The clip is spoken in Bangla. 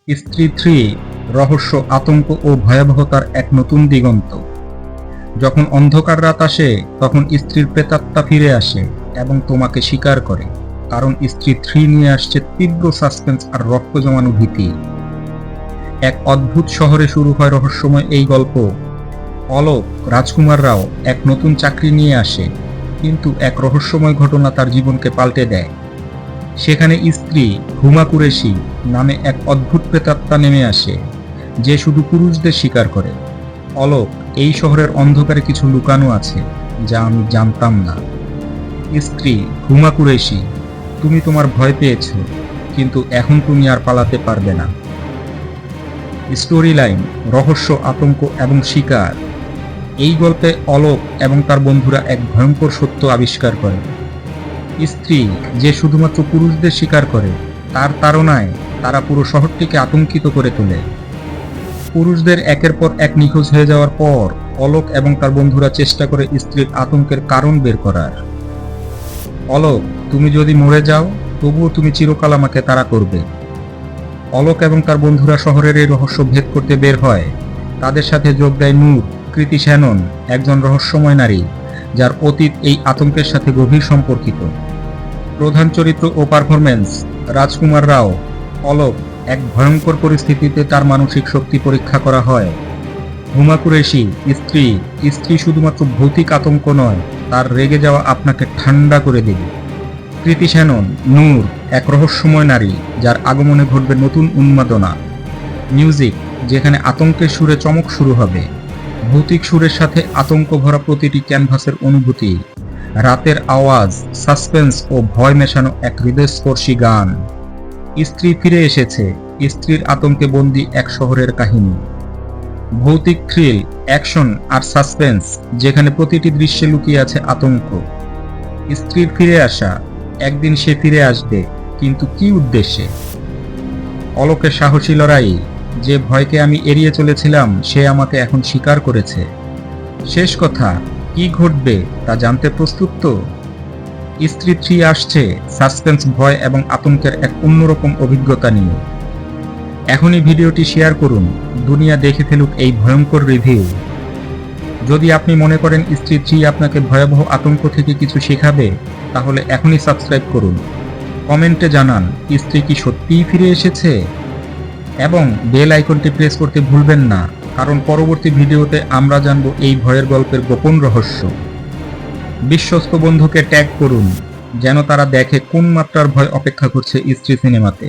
স্ত্রী 3 রহস্য, আতঙ্ক ও ভয়াবহতার এক নতুন দিগন্ত। যখন অন্ধকার রাত আসে তখন স্ত্রীর প্রেতাত্মা ফিরে আসে এবং তোমাকে স্বীকার করে, কারণ স্ত্রী 3 নিয়ে আসছে তীব্র সাসপেন্স আর রক্ত জমানো ভীতি। এক অদ্ভুত শহরে শুরু হয় রহস্যময় এই গল্প। অলোক রাজকুমার রাও এক নতুন চাকরি নিয়ে আসে, কিন্তু এক রহস্যময় ঘটনা তার জীবনকে পাল্টে দেয়। সেখানে স্ত্রী হুমা কুরেশি নামে এক অদ্ভুত প্রেতাত্মা নেমে আসে, যে শুধু পুরুষদের শিকার করে। অলোক, এই শহরের অন্ধকারে কিছু লুকানো আছে যা আমি জানতাম না। স্ত্রী হুমা কুরেশি, তুমি তোমার ভয় পেয়েছ, কিন্তু এখন তুমি আর পালাতে পারবে না। স্টোরি লাইন, রহস্য, আতঙ্ক এবং শিকার। এই গল্পে অলোক এবং তার বন্ধুরা এক ভয়ঙ্কর সত্য আবিষ্কার করে। স্ত্রী, যে শুধুমাত্র পুরুষদের শিকার করে, তার তাড়নায় তারা পুরো শহরটিকে আতঙ্কিত করে তোলে। পুরুষদের একের পর এক নিখোঁজ হয়ে যাওয়ার পর অলোক এবং তার বন্ধুরা চেষ্টা করে স্ত্রীর আতঙ্কের কারণ বের করার। অলোক, তুমি যদি মরে যাও তবুও তুমি চিরকাল আমাকে তাড়া করবে। অলোক এবং তার বন্ধুরা শহরের এই রহস্য ভেদ করতে বের হয়। তাদের সাথে যোগ দেয় নূর, কৃতি শ্যানন, একজন রহস্যময় নারী যার অতীত এই আতঙ্কের সাথে গভীর সম্পর্কিত। প্রধান চরিত্র ও পারফরম্যান্স, রাজকুমার রাও। অলোক, এক ভয়ঙ্কর পরিস্থিতিতে তার মানসিক শক্তি পরীক্ষা করা হয়। হুমা কুরেশি, স্ত্রী। স্ত্রী শুধুমাত্র ভৌতিক আতঙ্ক নয়, তার রেগে যাওয়া আপনাকে ঠান্ডা করে দেবে। কৃতি শ্যানন, নূর, এক রহস্যময় নারী যার আগমনে ঘটবে নতুন উন্মাদনা। মিউজিক, যেখানে আতঙ্কের সুরে চমক শুরু হবে। ভৌতিক সুরের সাথে আতঙ্ক ভরা প্রতিটি ক্যানভাসের অনুভূতি। রাতের আওয়াজ, সাসপেন্স ও ভয় মেশানো এক হৃদয়স্পর্শী গান। স্ত্রী ফিরে এসেছে, স্ত্রীর আতঙ্কে বন্দী এক শহরের কাহিনী। ভৌতিক থ্রিল, অ্যাকশন আর সাসপেন্স, যেখানে প্রতিটি দৃশ্যে লুকিয়ে আছে আতঙ্ক। স্ত্রীর ফিরে আসা, একদিন সে ফিরে আসবে, কিন্তু কি উদ্দেশ্যে? অলোকের সাহসী লড়াই, যে ভয়কে আমি এড়িয়ে চলেছিলাম সে আমাকে এখন স্বীকার করেছে। শেষ কথা, কি ঘটবে তা জানতে প্রস্তুত তো? স্ত্রী 3 আসছে সাসপেন্স, ভয় এবং আতঙ্কের এক অন্যরকম অভিজ্ঞতা নিয়ে। এখনই ভিডিওটি শেয়ার করুন, দুনিয়া দেখে ফেলুক এই ভয়ঙ্কর রিভিউ। যদি আপনি মনে করেন স্ত্রী 3 আপনাকে ভয়াবহ আতঙ্ক থেকে কিছু শেখাবে, তাহলে এখনই সাবস্ক্রাইব করুন। কমেন্টে জানান স্ত্রী কি সত্যিই ফিরে এসেছে, এবং বেল আইকনটি প্রেস করতে ভুলবেন না, কারণ পরবর্তী ভিডিওতে আমরা জানব এই ভয়ের গল্পের গোপন রহস্য। বিশ্বস্ত বন্ধুকে ট্যাগ করুন যেন তারা দেখে কোন মাত্রার ভয় অপেক্ষা করছে স্ত্রী সিনেমাতে।